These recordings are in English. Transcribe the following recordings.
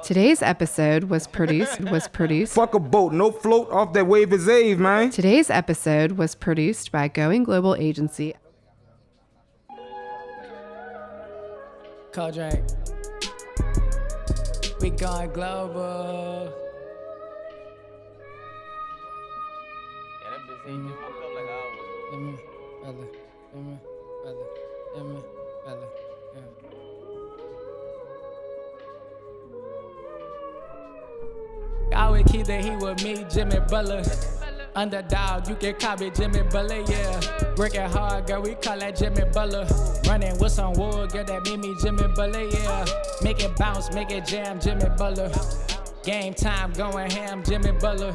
Today's episode was produced. Fuck a boat, no float off that wave is Ave, man. Today's episode was produced by Going Global Agency. Kodrack. We going global. Yeah, that bitch ain't just fucked up like I was. I always keep the heat with me, Jimmy Butler. Underdog, you can call me Jimmy Butler, yeah. Working hard, girl, we call that Jimmy Butler. Running with some wood, girl, that me, Jimmy Butler, yeah. Make it bounce, make it jam, Jimmy Butler. Game time, going ham, Jimmy Butler.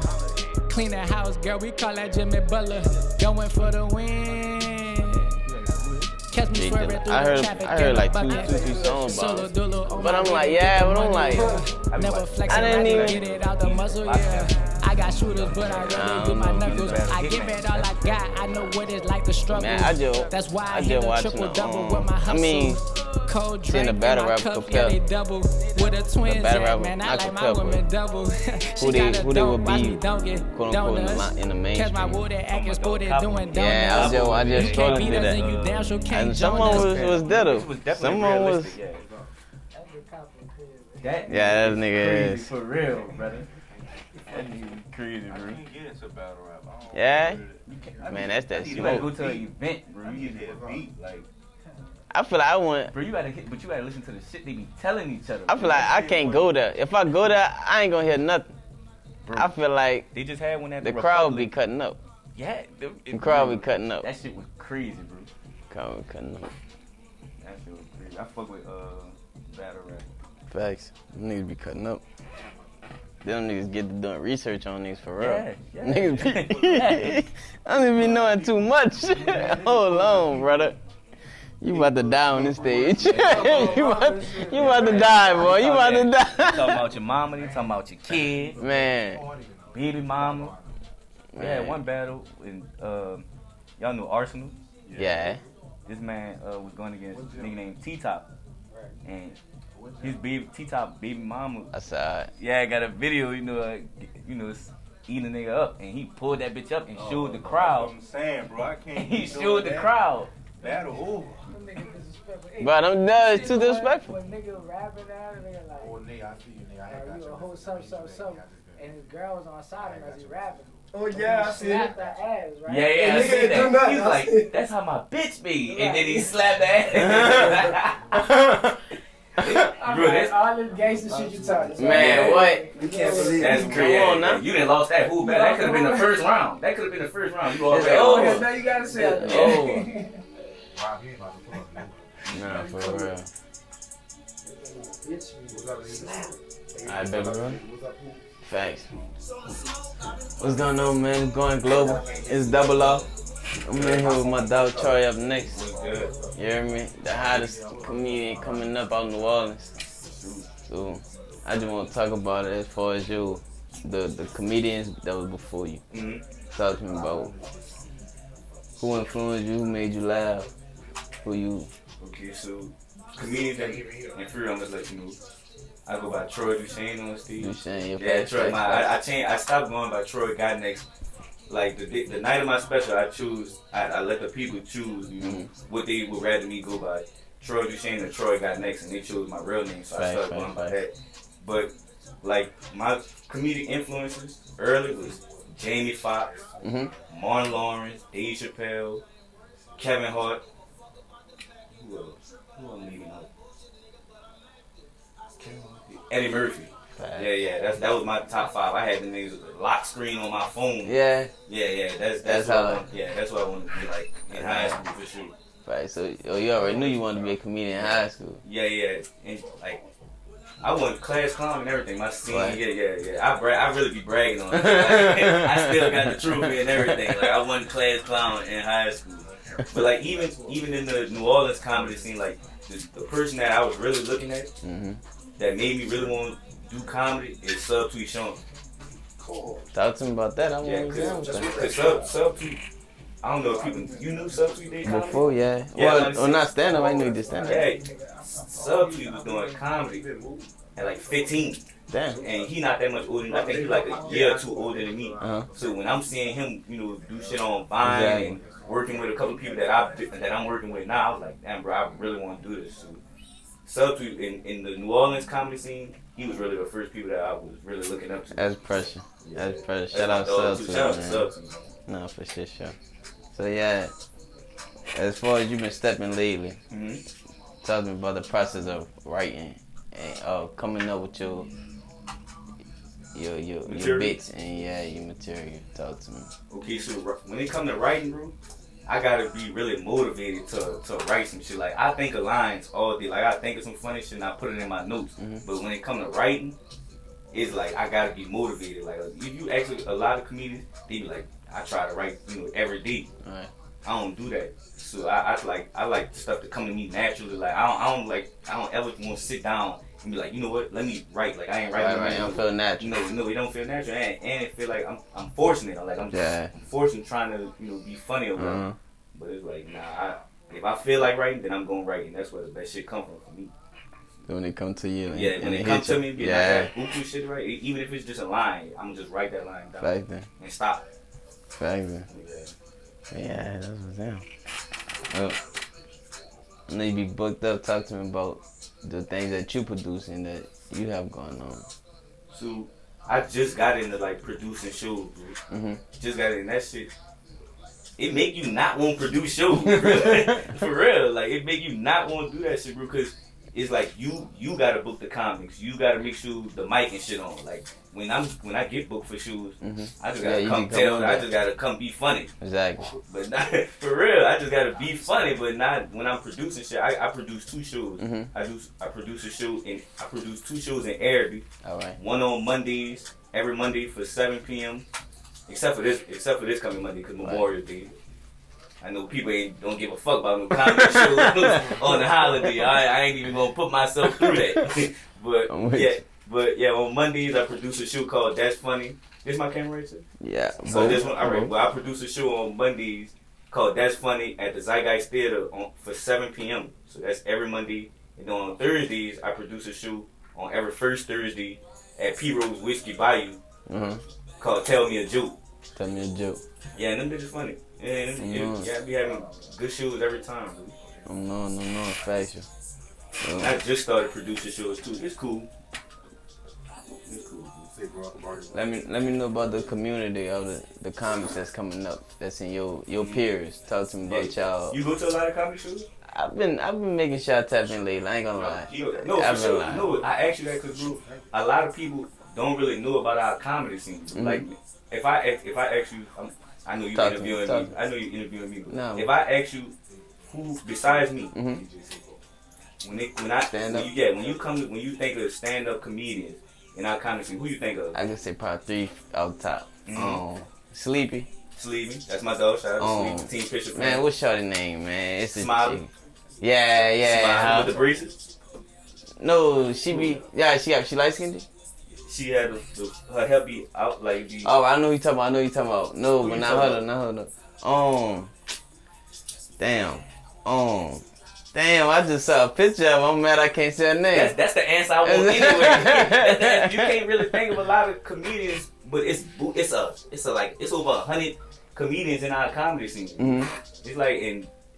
Clean the house, girl, we call that Jimmy Butler. Going for the win. Catch me swerving through the traffic. I heard like two songs about it. But I'm like, yeah, but I'm like, never flexing, I didn't even get it out the muscle, yeah. I got shooters, but I really do my knuckles. I give it all I got. I know what it's like to struggle. Man, that's why I hit a triple double with my hustle. I mean, cold seeing drink the battle in my rapper cup, compare. yeah, they double with a twins, battle yeah, rapper man. I not like my compare, women double. who they would be, quote unquote, in the Catch my mainstream. wood at acting sported doing donuts. Yeah, I just you struggled can't beat with us and you that. damn sure can't And join someone us. was dead. Someone was. That Yeah, that nigga crazy is. for real, brother. That nigga crazy, bro. get into battle rap. I don't Yeah? know. Man, that's that You gotta go smoke. to an event, bro. I You need need to hit a beat. like, I feel like I want. bro, you gotta hit, but you gotta listen to the shit they be telling each other. I feel like I can't go there. If I go there, I ain't gonna hear nothing. Bro, I feel like they just had one at the the crowd be Republic. cutting up. Yeah, The crowd be cutting up. That shit was crazy, bro. Crowd be cutting up. That shit was crazy. I fuck with battle rap. Facts. Them niggas be cutting up. Them niggas get to doing research on niggas for real. Yeah. Niggas be, I don't be knowing too much. Hold on, brother. You about to die on this stage. you about to die, boy. You about to You talking die. about your mama, you talking about your kid, Man. baby mama. We had Man. one battle in y'all know Arsenal. Yeah. This man was going against a nigga named T-Top. And his baby T-Top baby mama, Aside. yeah, got a video, eating a nigga up, and he pulled that bitch up and showed the crowd. I'm saying, bro, I can't. And he keep doing showed the that. crowd. Battle over. But it's too disrespectful. When nigga rapping out, nigga like, Oh, nigga, I see you, nigga. I had got you you. a whole something, and his girl was on side of him as he rapping. Oh, yeah, I see it. Slapped her ass, right? Yeah, I nigga see done that. that. He was I like, see it. that's how my bitch be. And then he slapped the ass. Bro, that's, all this gangster shit you talking. Man, what? You can't believe that's it. crazy. Come on now. You done lost that whole battle. That could have been the first round. You already Oh. lost. Now you gotta say it. Oh. Rob, he ain't about to fuck, man. Nah, for real. What's up, nigga? Alright, baby, bro. What's up, fool? Facts. What's going on, man? Going global. It's Double R. I'm in here with my dog Troy up next. You hear me? The hottest comedian coming up out in New Orleans. So I just want to talk about it as far as you, the comedians that was before you. Talk to me about who influenced you, who made you laugh, who you. Okay, so comedians and for real, I'm gonna let you know. I go by Troy Duchane on stage. Duchane, your Yeah, facts, Troy. facts, I stopped going by Troy. Got next. Like the night of my special, I let the people choose, what they would rather me go by. Troy Duchane or Troy got next, and they chose my real name, so I started going by that. But like my comedic influences early was Jamie Foxx, Martin Lawrence, Dave Chappelle, Kevin Hart. Who else? Who I'm leaving out? Eddie Murphy. Yeah. That was my top 5. I had the niggas lock screen on my phone. Yeah. Yeah. That's what I wanted to be like in high school for sure. Right. So you already knew you wanted to be a comedian in high school. Yeah. And like I won class clown and everything. My senior, Right. yeah. I really be bragging on it. Like, I still got the trophy and everything. Like I won class clown in high school. But like even in the New Orleans comedy scene, like the person that I was really looking at that made me really want to do comedy is Subtweet Sean. Cool. Talk to me about that. I Yeah, want to hear because that. Subtweet, I don't know if you knew Subtweet did comedy? Before, yeah. Yeah, Well, not stand up. I knew you did stand up. Yeah, Subtweet was doing comedy at like 15. Damn. And he not that much older than me. I think he like a year or two older than me. Uh-huh. So when I'm seeing him, do shit on Vine and working with a couple of people that I'm working with now, I was like, damn, bro, I really want to do this. So, in the New Orleans comedy scene, he was really the first people that I was really looking up to. That's pressure. Yeah. That's pressure. Shout out Sub to man. No, for sure. So yeah, as far as you've been stepping lately, talk to me about the process of writing and coming up with your bits and your material. Talk to me. Okay, so when it comes to writing, bro, I gotta be really motivated to write some shit. Like I think of lines all day. Like I think of some funny shit and I put it in my notes. But when it comes to writing, it's like I gotta be motivated. Like if you actually, a lot of comedians, they be like, I try to write, every day. Right. I don't do that. So I like stuff to come to me naturally. Like I don't ever want to sit down and be like, you know what? Let me write. Like I ain't writing. Right. It don't feel natural. No, it don't feel natural, and it feel like I'm forcing it. Like I'm forcing trying to be funny or whatever. But it's like if I feel like writing, then I'm gonna write, and that's where the best shit come from for me. When it come to you, when it comes to me, like that buku shit, right? Even if it's just a line, I'm gonna just write that line down and stop. Fact then. Yeah, that's what's down. Well, I know you be booked up. Talk to me about the things that you produce and that you have going on. So I just got into like producing shows, bro. Just got in that shit. It make you not want to produce shows, for real. Like it make you not want to do that shit, bro. Cause it's like you gotta book the comics. You gotta make sure the mic and shit on. Like when I get booked for shows, I just gotta I just gotta come be funny. Exactly. But not for real. I just gotta be funny. But not when I'm producing shit. I produce 2 shows. I produce a show and I produce 2 shows in Arabic. All right. One on Mondays, every Monday for 7 p.m. Except for this coming Monday because Memorial Day. I know people don't give a fuck about no comedy shows on the holiday. I ain't even gonna put myself through that. but on Mondays I produce a show called That's Funny. This my camera right, sir? Yeah. So this one, all right. Well, I produce a show on Mondays called That's Funny at the Zeitgeist Theater for 7 p.m. So that's every Monday. And then on Thursdays I produce a show on every first Thursday at P Rose Whiskey Bayou called Tell Me a Joke. Tell me a joke. Yeah, and them bitches funny. And I be having good shows every time, dude. No, fashion. I just started producing shows too. It's cool. Let me know about the community of the comics that's coming up. That's in your peers. Talk to me about y'all. You go to a lot of comedy shows? I've been making sure I tap in lately. I ain't gonna lie. No, for sure. No, I asked you that because a lot of people don't really know about our comedy scene. Like if I ask you, I know you interviewing me. I know you interviewing me. No. If I ask you who besides me, when you think of stand up comedians in our comedy scene, who you think of? I can say probably 3 off the top. Sleepy. That's my dog. Shout out to Sleepy. Team Fisher. Man, what's shorty name, man? It's Smiley. Yeah. Smiley with the braces. No, she she light skinned. She had her hair be out like the. Oh, I know you talking about. No, but not her. Damn, I just saw a picture of her. I'm mad I can't say her name. That's the answer I want anyway. You can't really think of a lot of comedians, but it's over 100 comedians in our comedy scene.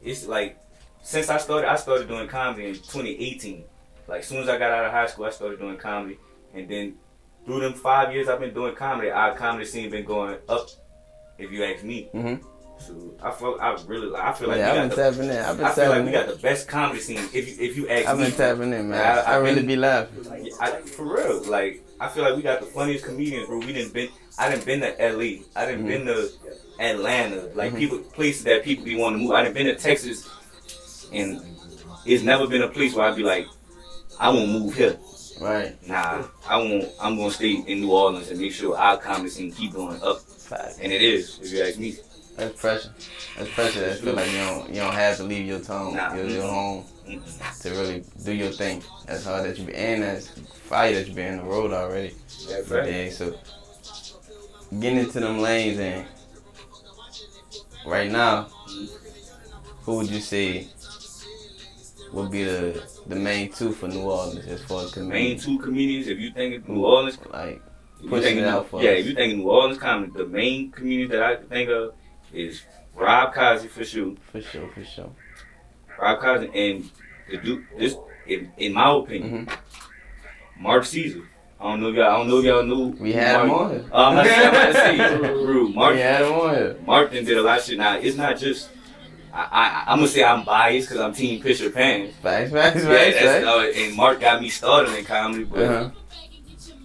It's like since I started doing comedy in 2018. Like as soon as I got out of high school, I started doing comedy, and then through them 5 years I've been doing comedy, our comedy scene been going up. If you ask me. So I feel like we got the best comedy scene. If you ask me, I've been tapping in, man. I really be laughing. For real, like I feel like we got the funniest comedians, bro. I done been to LA. I done been to Atlanta. Like places that people be wanting to move. I done been to Texas, and it's never been a place where I'd be like, I won't move here. Right. Nah, I'm gonna stay in New Orleans and make sure our comedy scene keep going up. And it is, if you ask me. That's pressure. I feel like you don't have to leave your home, your home to really do your thing. That's hard that you be, and that's fire that you been in the road already. That's right. Yeah, so getting into them lanes, and right now, who would you say would be the main two for New Orleans as far as The comedians? main two comedians, if you think of New Orleans, Like, if you pushing think it of- out for yeah, us. if you think of New Orleans comedy, the main comedian that I can think of is Rob Cosby for sure. For sure, for sure. Rob Cosby and the dude, this, in my opinion, Mark Caesar. I don't know if y'all knew. We had him Mark. on here. I'm about to say, bro, Mark. We had him on here. Mark done did a lot of shit. Now it's not just. I'm gonna say I'm biased because I'm Team Fisher Pan. Facts. And Mark got me started in comedy, but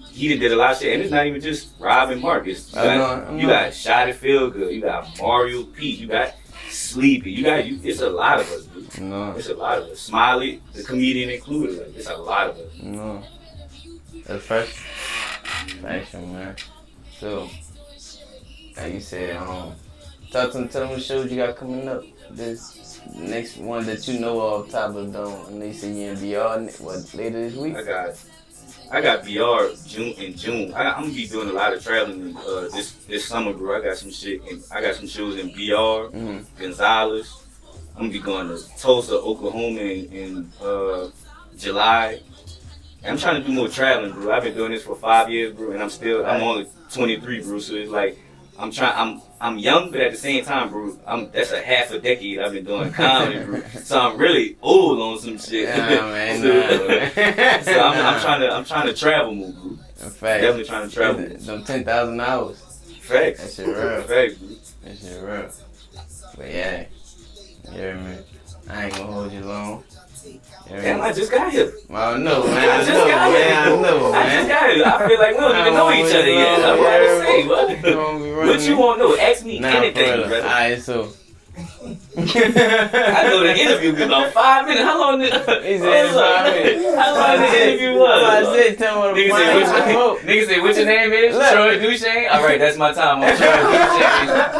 he done did a lot of shit. And it's not even just Rob and Mark. It's you got Shot It Feel Good. You got Mario Pete. You got Sleepy. It's a lot of us, dude. No. It's a lot of us. Smiley, the comedian included. Like, it's a lot of us. No. That's fresh. Fashion, man. So, like you said, tell them the shows you got coming up. This next one that you know off top of the dome. And they say you in BR later this week? I got BR in June. I'm gonna be doing a lot of traveling this summer, bro. I got some shit. I got some shows in BR, Gonzales. I'm gonna be going to Tulsa, Oklahoma in July. And I'm trying to do more traveling, bro. I've been doing this for 5 years, bro, and I'm only 23, bro. So it's like I'm young, but at the same time, bro, that's a half a decade I've been doing comedy, bro. So I'm really old on some shit. So I'm trying to travel more, bro. Facts. Definitely trying to travel. Them 10,000 hours. Facts. That shit real. Facts, bro. That shit real. But yeah, you hear me? I ain't gonna hold you long. Damn, I just got here. I know, man. I just got here. I feel like we don't even know each other yet. I'm about to say, what you want to know? Ask me anything, brother. Alright, so. I know the interview was about 5 minutes. How long did He said 5 minutes. How long the interview was? I said, tell me Nigga said, what your name is? Troy Duchane? Alright, that's my time. I'm Troy Duchane.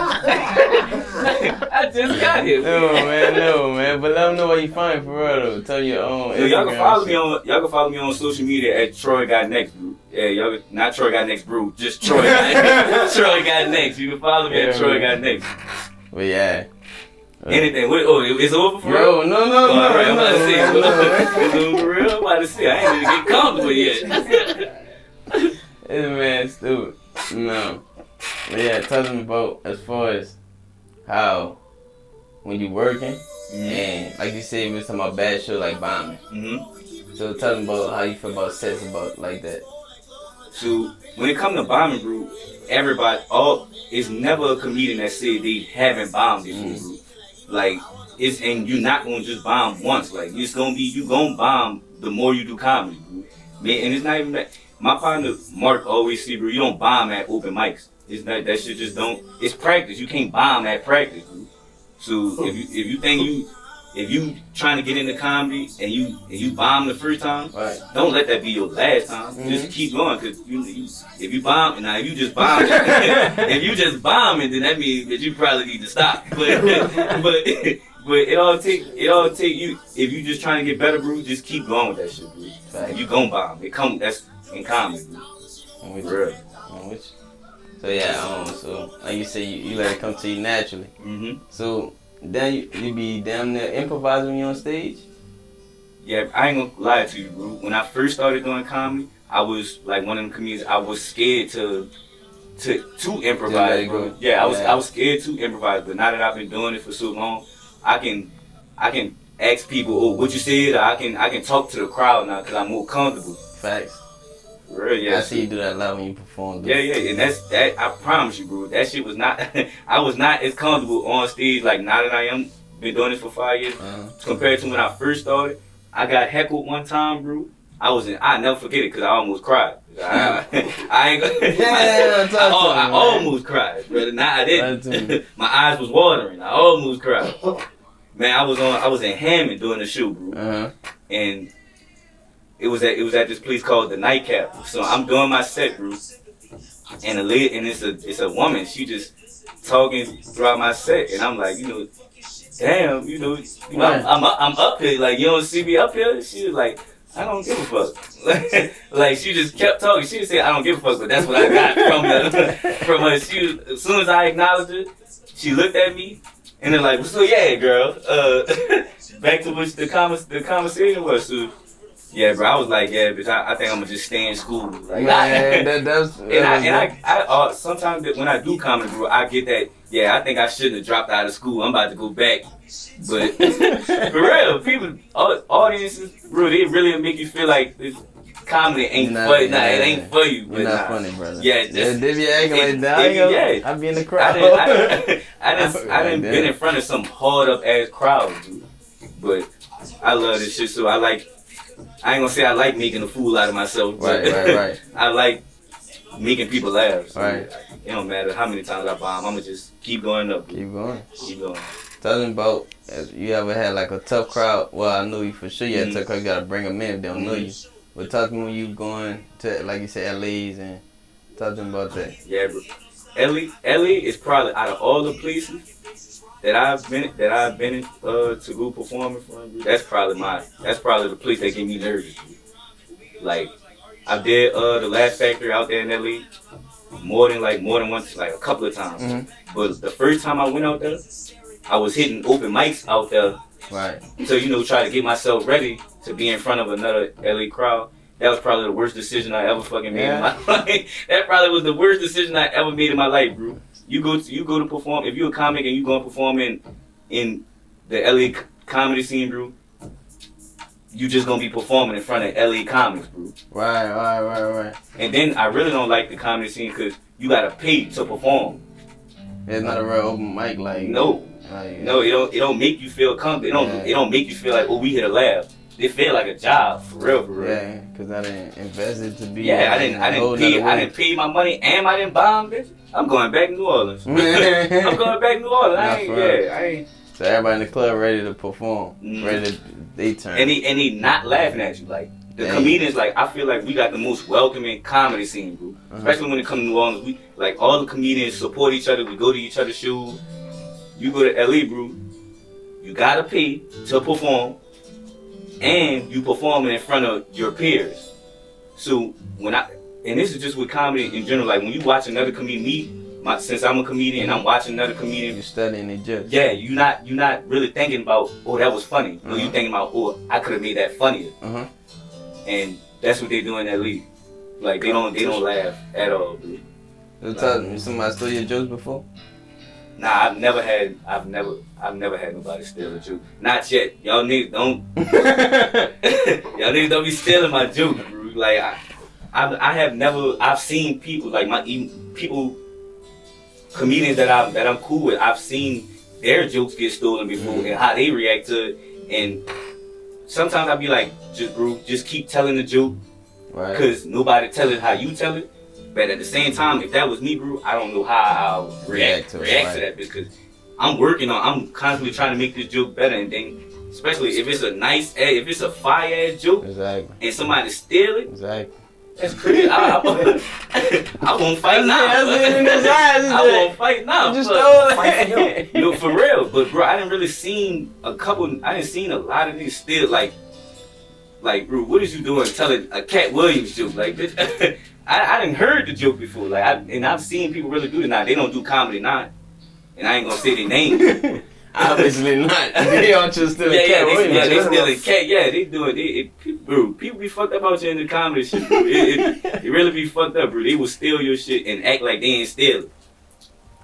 I just got here. No, man. But let them know where you find it for real, though. Tell your own. Yo, y'all can follow me on social media at Troy Got Next, bro. Yeah, y'all not Troy Got Next, bro. Just Troy Got Troy Got Next. You can follow me at Troy Got Next. But yeah. Anything. It's over for real? Yo, no. Alright, I'm about to say. It's over for real? I'm about to say. I ain't even get comfortable yet. This man stupid. No. But yeah, tell them about as far as how when you working and like you said, we was talking about bad show like bombing. So tell them about how you feel about sets about like that. So when it comes to bombing, bro, it's never a comedian that said they haven't bombed before, bro. Like and you're not gonna just bomb once. Like it's gonna be you gonna bomb the more you do comedy, bro. Man, and it's not even that. My partner Mark always say, bro, you don't bomb at open mics. It's not that shit. Just don't. It's practice. You can't bomb at practice, bro. So if you trying to get into comedy and you bomb the first time, don't let that be your last time. Just keep going, cause if you bomb and now if you just bomb, if you just bombing, then that means that you probably need to stop. But it all take you. If you just trying to get better, bro, just keep going with that shit, bro. You gon' bomb. That's in comedy, bro. Real. So yeah, so like you say, you let it come to you naturally. So then you be damn near improvising when you on stage. Yeah, I ain't gonna lie to you, bro. When I first started doing comedy, I was like one of them comedians. I was scared to improvise, bro. Yeah, I was scared to improvise. But now that I've been doing it for so long, I can ask people, what you said. Or I can talk to the crowd now because I'm more comfortable. Facts. Really, yeah. I see you do that a lot when you perform. Yeah, and that. I promise you, bro. That shit was not. I was not as comfortable on stage like now that I am. Been doing this for 5 years compared to when I first started. I got heckled one time, bro. I never forget it because I almost cried. I ain't gonna. I almost cried, brother. Nah, I didn't. My eyes was watering. I almost cried. Man, I was in Hammond doing the show, bro, and. It was at this place called the Nightcap. So I'm doing my set, bro, and it's a woman. She just talking throughout my set, and I'm like, damn, I'm up here, like you don't see me up here. She was like, I don't give a fuck. Like she just kept talking. She just said, I don't give a fuck, but that's what I got from her. As soon as I acknowledged her, she looked at me. And they're like, so yeah, girl. Back to what the conversation was. So, yeah, bro. I was like, yeah, bitch. I think I'm gonna just stay in school. Like, Man, I sometimes when I do comedy, bro, I get that. Yeah, I think I shouldn't have dropped out of school. I'm about to go back. But for real, people, audiences, bro, they really make you feel like this comedy ain't funny. Nah, it ain't for you. You're not funny, brother. Yeah, they be acting like that. Yeah, I be in the crowd. I didn't been in front of some hard up ass crowd, dude. But I love this shit, so I ain't gonna say I like making a fool out of myself. Right. I like making people laugh. So Right. It don't matter how many times I bomb, I'ma just keep going up. Keep going. Keep going. Tell them about if you ever had like a tough crowd. Well, I know you for sure. You had a tough crowd. You gotta bring them in if they don't know you. But talk to me when you going to, like you said, LA's, and talk to them about that. Yeah, bro. LA is probably out of all the places that I've been to go performing from. That's probably the place that get me nervous. Like I did the Laugh Factory out there in LA more than once, like a couple of times. But the first time I went out there, I was hitting open mics out there. Right. So try to get myself ready to be in front of another LA crowd. That was probably the worst decision I ever fucking made in my life. That probably was the worst decision I ever made in my life, bro. You go to perform. If you're a comic and you go and perform in the LA comedy scene, bro, you just gonna be performing in front of LA comics, bro. Right. And then I really don't like the comedy scene because you gotta pay to perform. It's not a real open mic, like no, it don't make you feel comfortable. It don't make you feel like, oh, we hit a laugh. It feel like a job for real. Yeah, because I didn't invest it to be. Yeah, I didn't pay my money and I didn't bomb, bitch. I'm going back to New Orleans. I'm going back to New Orleans. I ain't. So everybody in the club ready to perform, ready to they turn. And they not laughing at you. Like the comedians, like I feel like we got the most welcoming comedy scene, bro. Especially when it comes to New Orleans, we like all the comedians support each other. We go to each other's shows. You go to LA, bro. You gotta pay to perform. And you performing in front of your peers. So and this is just with comedy in general, like when you watch another comedian, since I'm a comedian and I'm watching another comedian, you're studying it just. Yeah, you're not really thinking about, oh, that was funny. No, you thinking about, oh, I could have made that funnier. And that's what they do in that league. Like they don't laugh at all, bro. So somebody stole your jokes before? Nah, I've never had nobody steal a joke. Not yet. Y'all niggas don't be stealing my jokes, bro. Like I've seen people like comedians that I'm cool with. I've seen their jokes get stolen before and how they react to it. And sometimes I'll be like, just keep telling the joke, right? Cause nobody tell it how you tell it. But at the same time, if that was me, bro, I don't know how I'll react to that because I'm constantly trying to make this joke better, and then especially if it's a fire ass joke, and somebody steal it, that's crazy. I won't fight now. I won't fight now. Just stole it. For real. But bro, I didn't seen a lot of these steal like, bro, what is you doing telling a Cat Williams joke like this? I didn't heard the joke before, like I've seen people really do it now. They don't do comedy now, and I ain't gonna say their name. Obviously not. They all just still Cat Williams. Yeah, they still a cat. Yeah, they do it. People be fucked up out here in the comedy shit, bro. It really be fucked up, bro. They will steal your shit and act like they ain't steal it.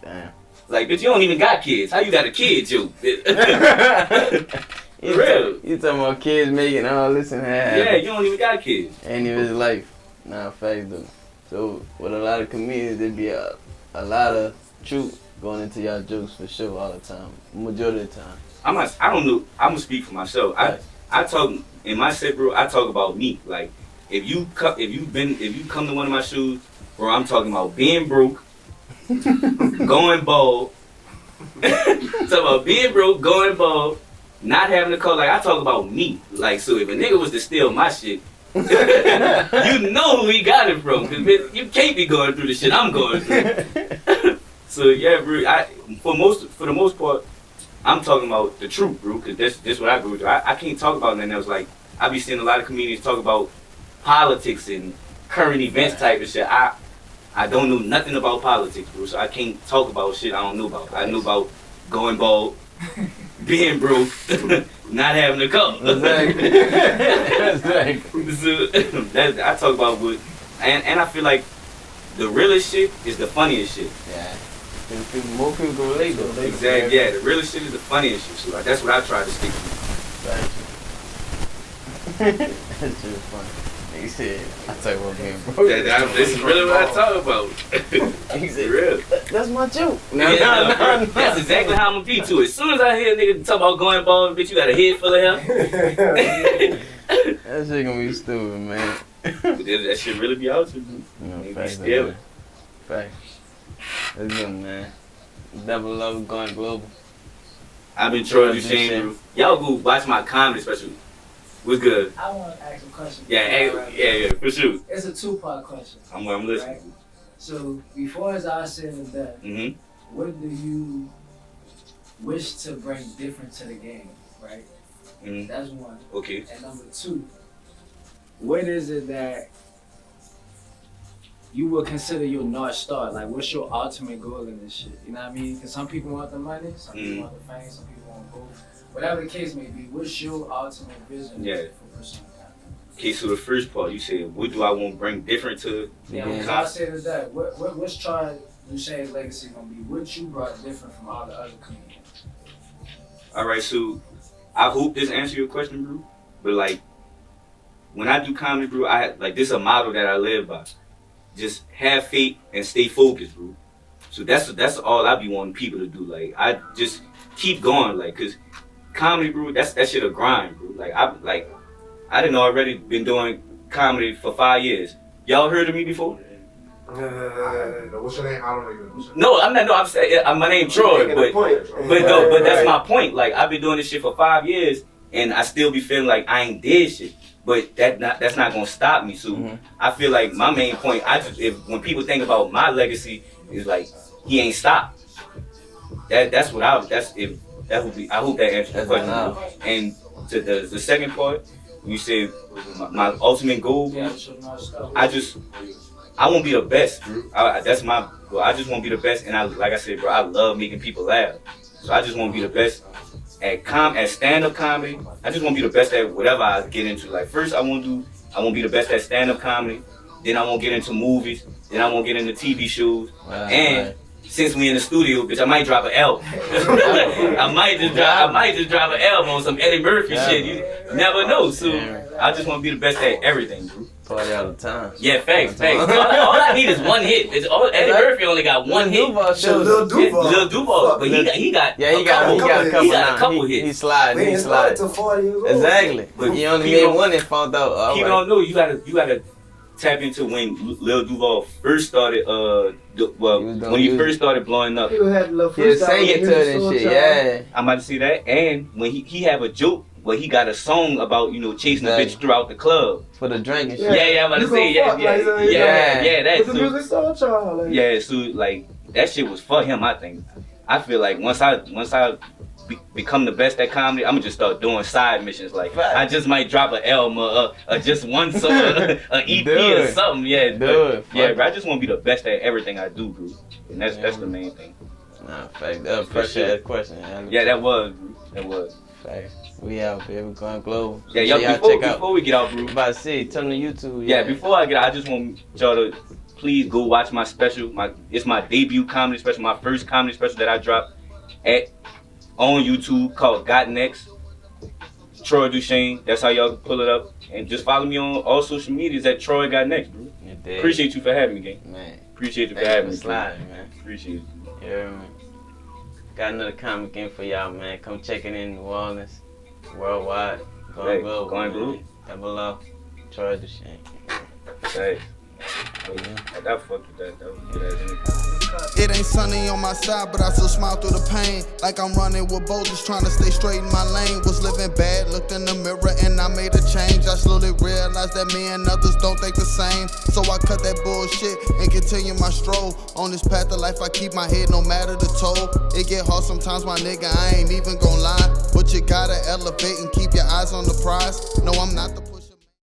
Damn. Like, bitch, you don't even got kids. How you got a kid joke? For real. You talking about kids making all this and that? Yeah, you don't even got kids. Ain't even his life. Nah, facts though. So with a lot of comedians, there be a lot of truth going into y'all jokes for sure all the time, majority of the time. I don't know. I'm gonna speak for myself. I talk in my set, bro. I talk about me. Like if you come to one of my shows, bro, I'm talking about being broke, going bald. Talking about being broke, going bald, not having a car. Like I talk about me. Like so, if a nigga was to steal my shit. You know who he got it from, cause you can't be going through the shit I'm going through. So yeah, bro. For the most part, I'm talking about the truth, bro. Cause that's what I go through. I can't talk about nothing else. Like I be seeing a lot of comedians talk about politics and current events type of shit. I don't know nothing about politics, bro. So I can't talk about shit I don't know about. I know about going bald. being broke, not having a car. Exactly. Exactly. So, I talk about what, and I feel like the realest shit is the funniest shit. Yeah. More people can relate though. Exactly. Yeah, the realest shit is the funniest shit. So like, that's what I try to stick to. That's just funny. He said, I tell you what, being broke. This is really what I talk about. He said, Real. that's my joke. No. That's exactly how I'm gonna be too. As soon as I hear a nigga talk about going bald, bitch, you got a head full of hair. That shit gonna be stupid, man. That shit really be out to me. Facts. Still. Facts. That's good, man. Double Love going global. I've been Troy Duchane. Y'all go watch my comedy special. What's good? I want to ask a question. Yeah, for sure. It's a two-part question. I'm listening. Right? So, before it's all said and done, what do you wish to bring different to the game, right? That's one. Okay. And number two, what is it that you would consider your North Star? Like, what's your ultimate goal in this shit? You know what I mean? Because some people want the money, some people want the fame, some people want both. Whatever the case may be, what's your ultimate vision for pursuing that? Okay, so the first part, you said, what do I want to bring different to Yeah, because I said is that, what's Troy Duchane's legacy going to be? What you brought different from all the other comedians? All right, so I hope this answers your question, bro. But like, when I do comedy, bro, this is a model that I live by. Just have faith and stay focused, bro. So that's all I be wanting people to do. Like, I just keep going, like, cause comedy, bro, that shit a grind, bro. I done already been doing comedy for 5 years. Y'all heard of me before? What's your name? I don't even know. No, I'm not. No, I'm saying my name Troy, but that's my point. Like, I've been doing this shit for 5 years, and I still be feeling like I ain't did shit. But that's not gonna stop me. So I feel like my main point, when people think about my legacy, is like he ain't stopped. I hope that answers the question. And to the second part, you said my ultimate goal. I want to be the best, bro. That's my goal. I just want to be the best, and like I said, bro, I love making people laugh. So I just want to be the best at stand-up comedy. I just want to be the best at whatever I get into. Like, first I want to be the best at stand-up comedy. Then I want to get into movies. Then I want to get into TV shows. Since we in the studio, bitch, I might drop an album. I might just drop an album on some Eddie Murphy shit. You never know. So I just want to be the best at everything, bro. Party all the time. Yeah, facts. All I need is one hit. Eddie Murphy only got one hit. Lil Duval. But he got a couple hits. He slide. To 40 years old. Exactly. But he only made one and found out. People don't know. You gotta tap into when Lil Duval first started. When he first started blowing up. He had little He was singing to it and shit. Yeah. I'm about to see that. And when he have a joke. Well, he got a song about, chasing a bitch throughout the club. For the drink and shit. Yeah, I'm about to say, that. So, like, that shit was for him, I think. I feel like once I become the best at comedy, I'm gonna just start doing side missions. Like, I just might drop an album or just one song, an EP or something. Yeah, bro, I just want to be the best at everything I do, bro. And that's the main thing. Nah, fact. Appreciate that question. Yeah, that was, bro. That was. Fact. We out, baby. We're going global. Yeah, y'all before we get out, bro. About to see, turn to YouTube. Yeah, before I get out, I just want y'all to please go watch my special. It's my debut comedy special, my first comedy special that I dropped on YouTube called Got Next. Troy Duchane. That's how y'all can pull it up. And just follow me on all social medias at Troy Got Next, bro. Appreciate you for having me, gang. Man. Appreciate you for having me. Sliding, man. Appreciate you. Yeah, man. Got another comic game for y'all, man. Come check it in New Orleans, worldwide, going global. Going global. Double Love, Troy Duchane. Hey. I fucked with that. That was good as anything. It ain't sunny on my side, but I still smile through the pain. Like I'm running with boulders, trying to stay straight in my lane. Was living bad, looked in the mirror and I made a change. I slowly realized that me and others don't think the same. So I cut that bullshit and continue my stroll. On this path of life, I keep my head no matter the toll. It get hard sometimes, my nigga, I ain't even gon' lie. But you gotta elevate and keep your eyes on the prize. No, I'm not the